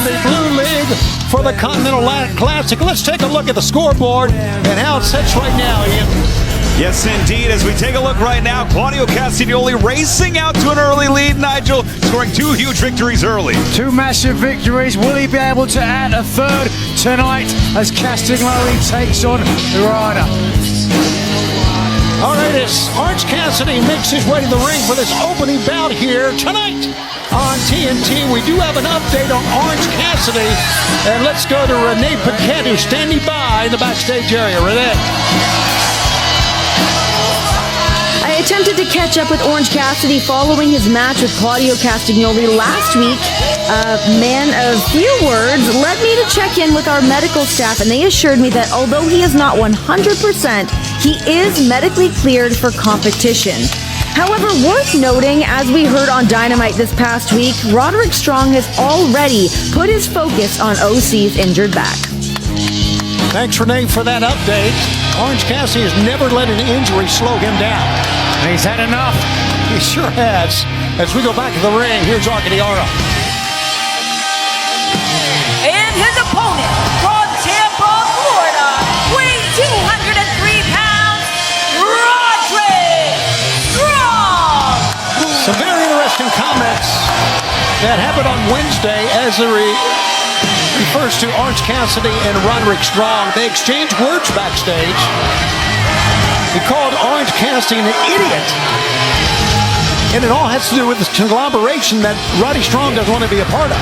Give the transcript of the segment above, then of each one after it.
the Blue League for the Continental Classic. Let's take a look at the scoreboard and how it sits right now, Ian. Yes, indeed. As we take a look right now, Claudio Castagnoli racing out to an early lead. Nigel scoring 2 huge victories early. 2 massive victories. Will he be able to add a third tonight as Castagnoli takes on Rada? All right, as Orange Cassidy makes his way to the ring for this opening bout here tonight on TNT. We do have an update on Orange Cassidy. And let's go to Renee Paquette, who's standing by in the backstage area. Renee. I attempted to catch up with Orange Cassidy following his match with Claudio Castagnoli last week. A man of few words led me to check in with our medical staff, and they assured me that although he is not 100%, he is medically cleared for competition. However, worth noting, as we heard on Dynamite this past week, Roderick Strong has already put his focus on OC's injured back. Thanks, Renee, for that update. Orange Cassidy has never let an injury slow him down. He's had enough. He sure has. As we go back to the ring, here's Arcadiara. And his opponent from Tampa, Florida, weighing 203 pounds, Roderick Strong. Some very interesting comments that happened on Wednesday as it refers to Orange Cassidy and Roderick Strong. They exchanged words backstage. He called Orange Cassidy an idiot. And it all has to do with this conglomeration that Roddy Strong doesn't want to be a part of.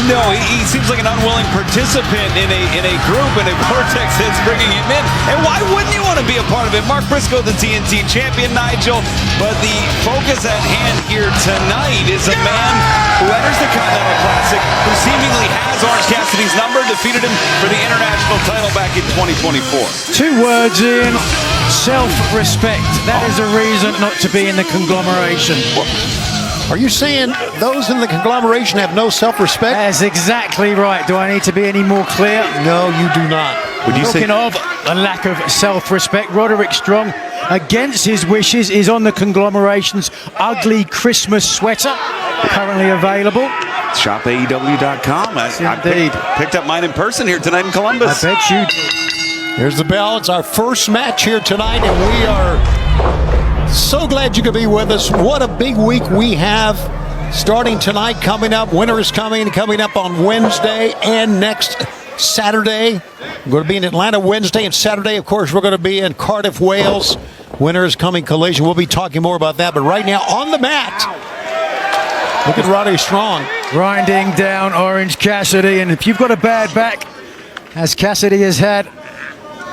No, he seems like an unwilling participant in a group, and a vortex that's bringing him in. And why wouldn't he want to be a part of it? Mark Briscoe, the TNT champion, Nigel. But the focus at hand here tonight is a man who enters the Continental Classic, who seemingly has Orange Cassidy's number, defeated him for the international title back in 2024. 2 words in. Self-respect. That is a reason not to be in the conglomeration. Are you saying those in the conglomeration have no self-respect? That's exactly right. Do I need to be any more clear? No, you do not. Talking of a lack of self-respect, Roderick Strong, against his wishes, is on the conglomeration's ugly Christmas sweater, currently available. Shop aew.com. I picked up mine in person here tonight in Columbus. I bet you did. Here's the bell. It's our first match here tonight, and we are so glad you could be with us. What a big week we have starting tonight, coming up. Winter is coming up on Wednesday and next Saturday. We're going to be in Atlanta Wednesday and Saturday. Of course, we're going to be in Cardiff, Wales. Winter is coming collision. We'll be talking more about that. But right now on the mat, look at Roddy Strong. Grinding down Orange Cassidy. And if you've got a bad back, as Cassidy has had,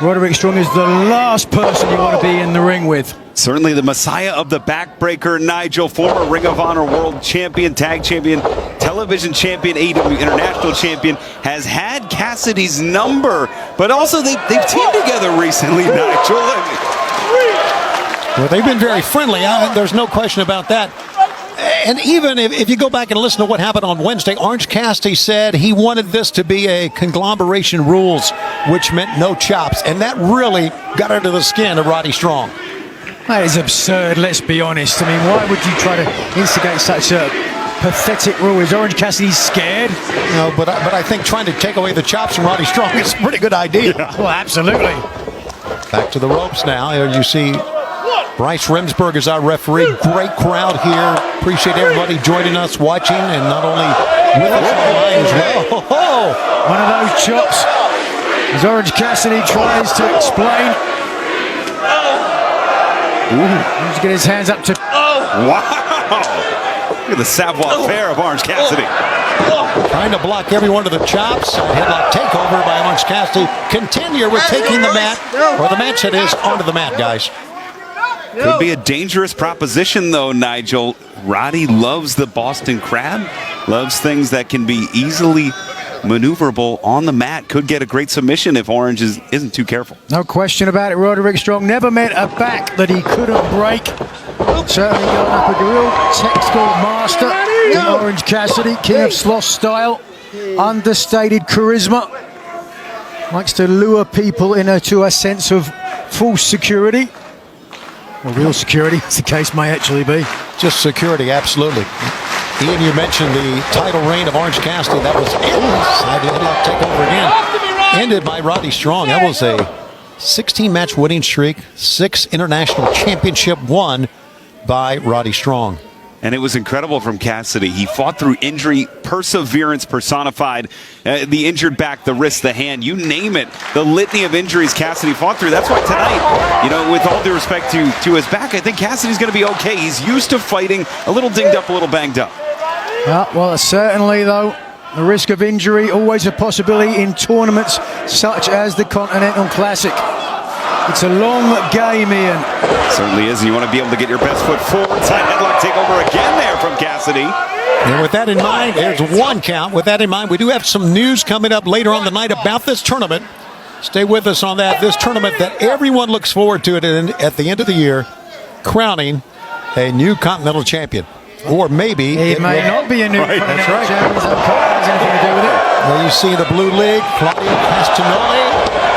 Roderick Strong is the last person you want to be in the ring with. Certainly the messiah of the backbreaker, Nigel, former Ring of Honor World Champion, Tag Champion, Television Champion, AEW International Champion, has had Cassidy's number, but also they've teamed together recently, Nigel. Well, they've been very friendly. There's no question about that. And even if you go back and listen to what happened on Wednesday, Orange Cassidy said he wanted this to be a conglomeration rules, which meant no chops. And that really got under the skin of Roddy Strong. That is absurd, let's be honest. I mean, why would you try to instigate such a pathetic rule? Is Orange Cassidy scared? No, but I think trying to take away the chops from Roddy Strong is a pretty good idea. Yeah. Well, absolutely. Back to the ropes now. Here you see Bryce Remsburg is our referee. Great crowd here. Appreciate everybody joining us, watching, and not only with us online as well. Oh, one of those chops as Orange Cassidy tries to explain. He's to get his hands up to. Wow! Look at the savoir-faire of Orange Cassidy. Trying to block every one of the chops. Headlock takeover by Orange Cassidy. Continue with taking the mat, or the match that is, onto the mat, guys. Could be a dangerous proposition, though, Nigel. Roddy loves the Boston Crab, loves things that can be easily maneuverable on the mat. Could get a great submission if Orange isn't too careful. No question about it. Roderick Strong never met a back that he couldn't break. Certainly going up a real technical master in Orange Cassidy, King of Sloth style, understated charisma. Likes to lure people into a sense of false security. Or real security, as the case may actually be. Just security, absolutely. Ian, you mentioned the title reign of Orange Cassidy. That was I did not take over again. Ended by Roddy Strong. That was a 16-match winning streak, 6 international championship won by Roddy Strong. And it was incredible from Cassidy. He fought through injury, perseverance personified. The injured back, the wrist, the hand, you name it. The litany of injuries Cassidy fought through. That's why tonight, you know, with all due respect to his back, I think Cassidy's going to be okay. He's used to fighting a little dinged up, a little banged up. Well, certainly, though, the risk of injury always a possibility in tournaments such as the Continental Classic. It's a long game, Ian. Certainly is, and you want to be able to get your best foot forward. Side headlock takeover again there from Cassidy. And with that in mind, there's one count. With that in mind, we do have some news coming up later on the night about this tournament. Stay with us on that. This tournament that everyone looks forward to at the end of the year, crowning a new Continental Champion. Or maybe it may not be a new Continental Champion. Has anything to do with it. Well, you see the Blue League, Claudio Castagnoli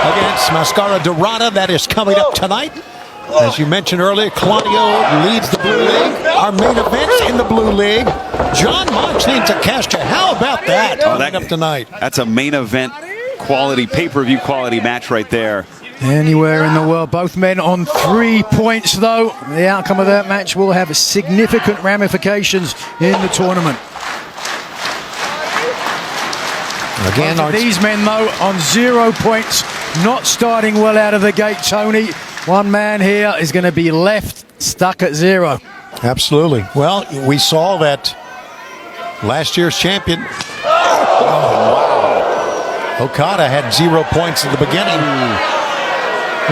against Mascara Dorada. That is coming up tonight. As you mentioned earlier, Claudio leads the Blue League. Our main events in the Blue League, John Moxley and Takeshita. How about that coming up tonight? That's a main event quality, pay-per-view quality match right there. Anywhere in the world. Both men on 3 points, though. The outcome of that match will have significant ramifications in the tournament. Again, these men, though, on 0 points, not starting well out of the gate, Tony. One man here is going to be left stuck at 0. Absolutely. Well, we saw that last year's champion, Okada, had 0 points at the beginning.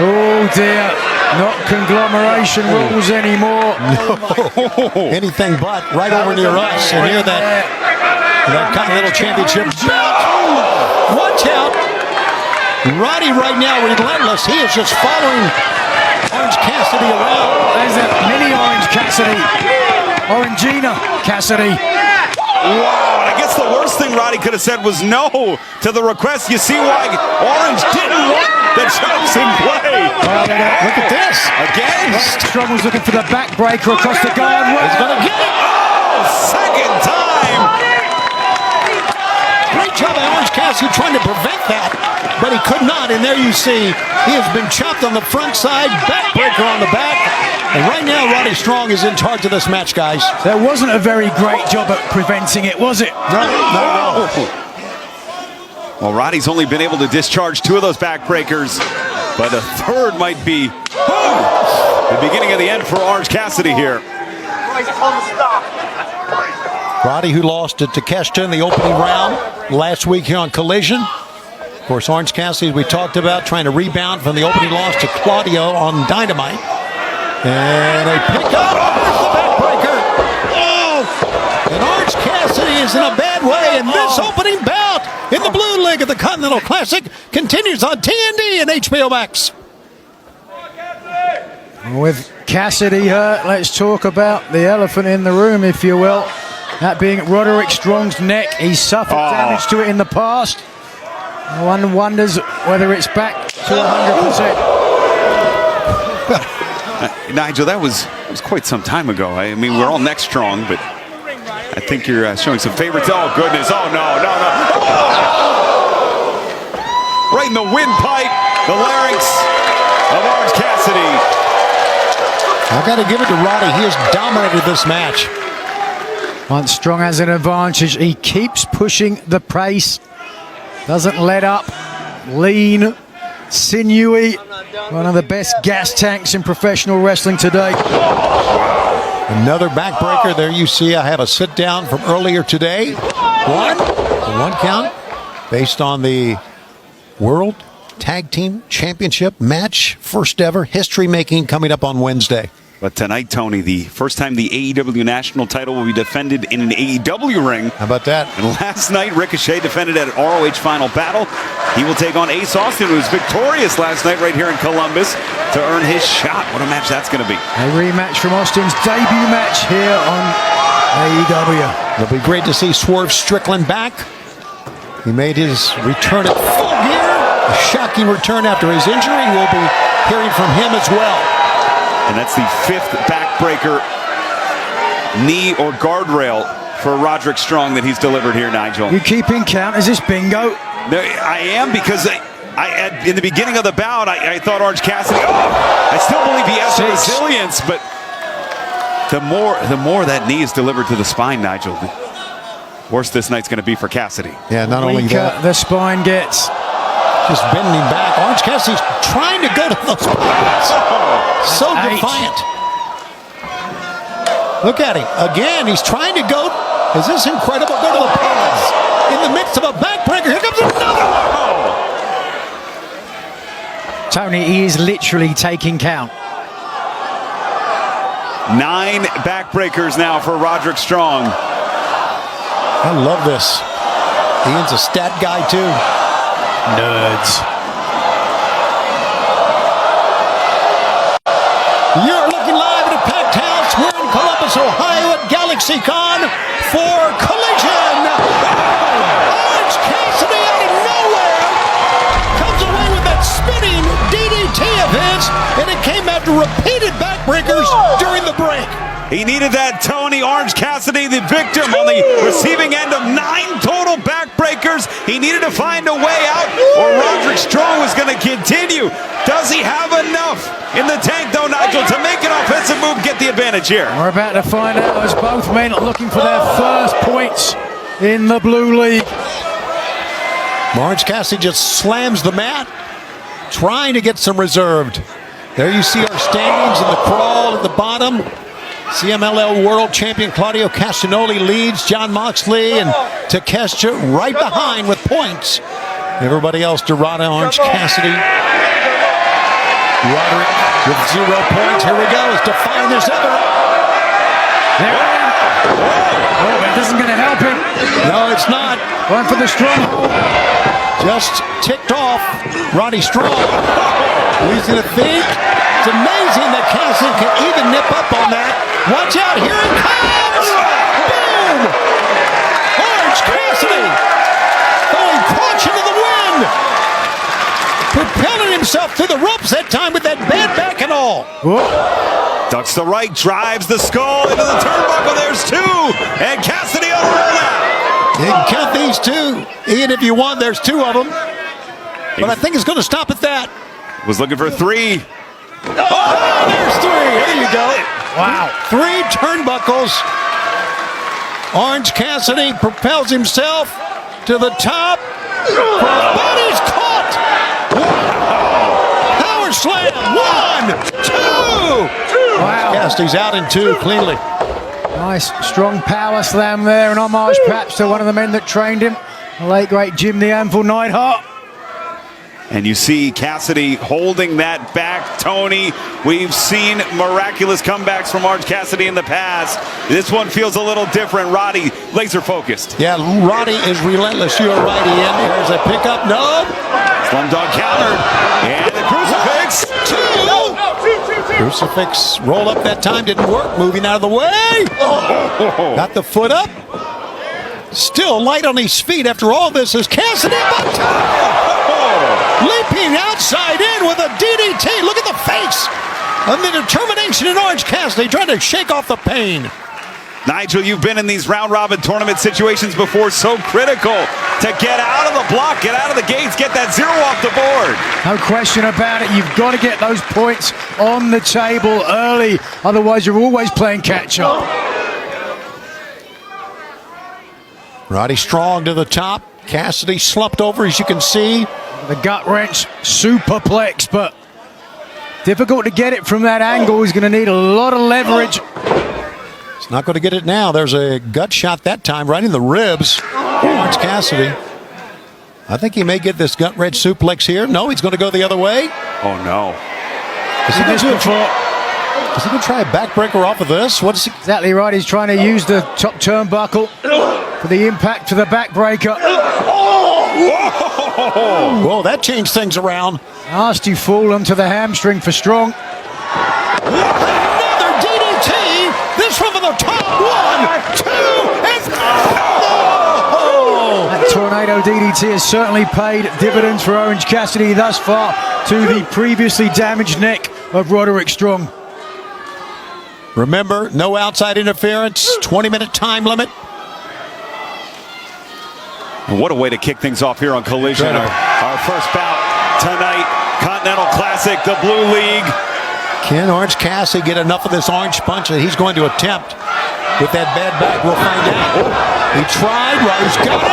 Oh, dear. Not conglomeration rules anymore. No. Anything but right over near us. And here that Continental Championship. Watch out. Roddy right now, relentless. He is just following Orange Cassidy around. There's a mini Orange Cassidy. Orangina Cassidy. Wow, and I guess the worst thing Roddy could have said was no to the request. You see why Orange didn't want the chops in play. Look at this. Again. Strong was looking for the backbreaker across the guard. He's going to get it. Oh, second time. Great job by Orange Cassidy trying to prevent that, but he could not. And there you see, he has been chopped on the front side, backbreaker on the back. And right now, Roddy Strong is in charge of this match, guys. That wasn't a very great job at preventing it, was it? No. Well, Roddy's only been able to discharge 2 of those backbreakers, but a third might be the beginning of the end for Orange Cassidy here. Roddy, who lost to Takeshita in the opening round last week here on Collision. Of course, Orange Cassidy, as we talked about, trying to rebound from the opening loss to Claudio on Dynamite. And a pick up. There's the backbreaker. Oh! And Orange Cassidy is in a bad way. And this opening bout in the Blue League of the Continental Classic continues on TND and HBO Max. With Cassidy hurt, let's talk about the elephant in the room, if you will. That being Roderick Strong's neck. He suffered damage to it in the past. One wonders whether it's back to 100%. Nigel, that was quite some time ago. I mean, we're all neck strong, but I think you're showing some favorites. Oh, goodness. Oh, no. Oh! Right in the windpipe, the larynx of Orange Cassidy. I've got to give it to Roddy. He has dominated this match. Once Strong has an advantage, he keeps pushing the pace. Doesn't let up. Lean, sinewy. One of the best gas tanks in professional wrestling today. Another backbreaker. There you see I have a sit down from earlier today. One count based on the World Tag Team Championship match. First ever, history making, coming up on Wednesday. But tonight, Tony, the first time the AEW national title will be defended in an AEW ring. How about that? And last night, Ricochet defended at ROH Final Battle. He will take on Ace Austin, who was victorious last night right here in Columbus to earn his shot. What a match that's going to be. A rematch from Austin's debut match here on AEW. It'll be great to see Swerve Strickland back. He made his return at Full Gear. A shocking return after his injury. We'll be hearing from him as well. And that's the 5th backbreaker, knee or guardrail for Roderick Strong that he's delivered here, Nigel. You keeping count? Is this bingo? No, I am, because in the beginning of the bout, I thought Orange Cassidy, I still believe he has the resilience, but the more that knee is delivered to the spine, Nigel, the worse this night's going to be for Cassidy. Yeah, not only that, the spine gets. just bending back. Orange Cassidy's trying to go to those points. So defiant. Look at him. Again, he's trying to go. Is this incredible? Go to the points. In the midst of a backbreaker. Here comes another one. Tony, he is literally taking count. 9 backbreakers now for Roderick Strong. I love this. Ian's a stat guy too. Nerds. You're looking live at a packed house. We're in Columbus, Ohio at GalaxyCon for Collision. Orange Cassidy out of nowhere comes away with that spinning DDT of his, and it came after repeated backbreakers during the break. He needed that, Tony. Orange Cassidy, the victim on the receiving end of 9 total backbreakers. He needed to find a way out, or Roderick Strong was going to continue. Does he have enough in the tank, though, Nigel, to make an offensive move, get the advantage here? We're about to find out as both men are looking for their first points in the Blue League. Orange Cassidy just slams the mat, trying to get some reserved. There you see our standings in the crawl at the bottom. CMLL World Champion Claudio Castagnoli leads John Moxley and Takeshita right behind with points. Everybody else, Dorada, Orange Cassidy. Roderick with 0 points. Here we go. As defiant as ever. Oh, that isn't going to help him. No, it's not. One for the Strong. Just ticked off Roddy Strong. He's going to think. It's amazing that Cassidy can even nip up on that. Watch out, here it comes! Boom! Orange Cassidy throwing caution to the wind, propelling himself through the ropes that time with that bad back and all. Whoa. Ducks the right, drives the skull into the turnbuckle. There's 2, and Cassidy on a roll out. You can count these 2. Ian, if you want, there's 2 of them. But I think it's going to stop at that. Was looking for 3. Oh, there's 3. There you go. Wow. 3 turnbuckles. Orange Cassidy propels himself to the top. But he's caught. Power slam. 1, 2. Wow. Cassidy's out in 2 cleanly. Nice, strong power slam there, an homage perhaps to one of the men that trained him, the late great Jim the Anvil Neidhart. And you see Cassidy holding that back, Tony. We've seen miraculous comebacks from Orange Cassidy in the past. This one feels a little different. Roddy, laser focused. Yeah, Roddy is relentless. You're right, Ian. Here's a pickup. No. Slumdog countered. And the crucifix. 2. Crucifix roll up that time. Didn't work. Moving out of the way. Got the foot up. Still light on his feet after all this is Cassidy. Leaping outside in with a DDT. Look at the face and the determination in Orange Cassidy trying to shake off the pain. Nigel, you've been in these round-robin tournament situations before. So critical to get out of the block, get out of the gates, get that 0 off the board. No question about it. You've got to get those points on the table early. Otherwise, you're always playing catch-up. Roddy Strong to the top. Cassidy slumped over, as you can see. The gut wrench, superplex, but difficult to get it from that angle. He's going to need a lot of leverage. He's not going to get it now. There's a gut shot that time right in the ribs. Orange Cassidy. I think he may get this gut wrench suplex here. No, he's going to go the other way. Oh, no. Is he going to try a backbreaker off of this? What is he? Exactly right. He's trying to use the top turnbuckle for the impact to the backbreaker. Whoa, that changed things around. Nasty fall onto the hamstring for Strong. Another DDT. This one from the top. 1, 2, and That tornado DDT has certainly paid dividends for Orange Cassidy thus far to the previously damaged neck of Roderick Strong. Remember, no outside interference. 20-minute time limit. What a way to kick things off here on Collision. Our first bout tonight, Continental Classic, the Blue League. Can Orange Cassidy get enough of this orange punch that he's going to attempt with that bad back? We'll find out. He tried, he's got it.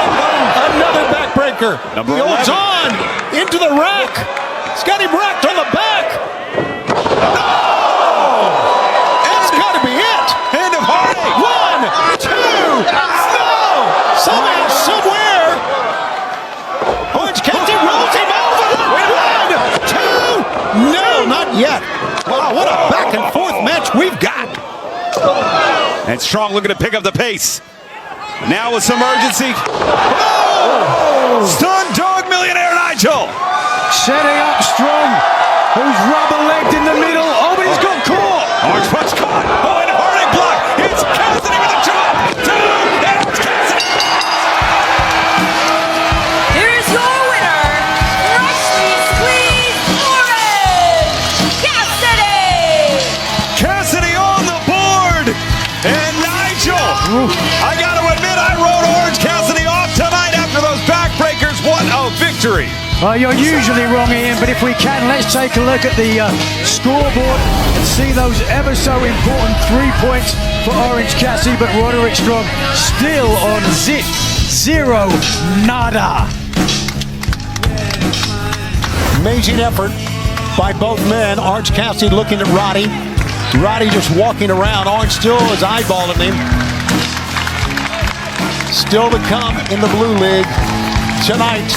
Another backbreaker. He holds on into the rack. He's got him racked on the back. No! It's got to be it. Hand of heartache. 1, 2. No! Somehow, somewhere. Orange Cassidy rolls him over. 1, 2. No, not yet. Wow, what a back and forth match we've got. And Strong looking to pick up the pace. Now with some urgency. Oh! Stun dog millionaire Nigel. Setting up Strong, who's rubber-legged in the middle. Oh, but he's got caught. Orange punch caught. Oh, and a heartache block. It's Cassidy with a chop. Orange Cassidy. Here's your winner, freshly squeezed Orange Cassidy. Cassidy on the board. And Nigel. I got to admit, I wrote Orange Cassidy off tonight after those backbreakers. What a victory. You're usually wrong, Ian, but if we can, let's take a look at the scoreboard and see those ever so important 3 points for Orange Cassidy, but Roderick Strong still on zip, zero, nada. Amazing effort by both men. Orange Cassidy looking at Roddy. Roddy just walking around. Orange still is eyeballing him. Still to come in the Blue League tonight.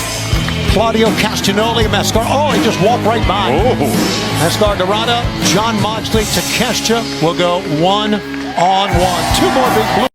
Claudio Castagnoli, Mascar. Oh, he just walked right by. Mascar Dorada, John Modsley, Takeshita will go 1-on-1. 2 more big blue.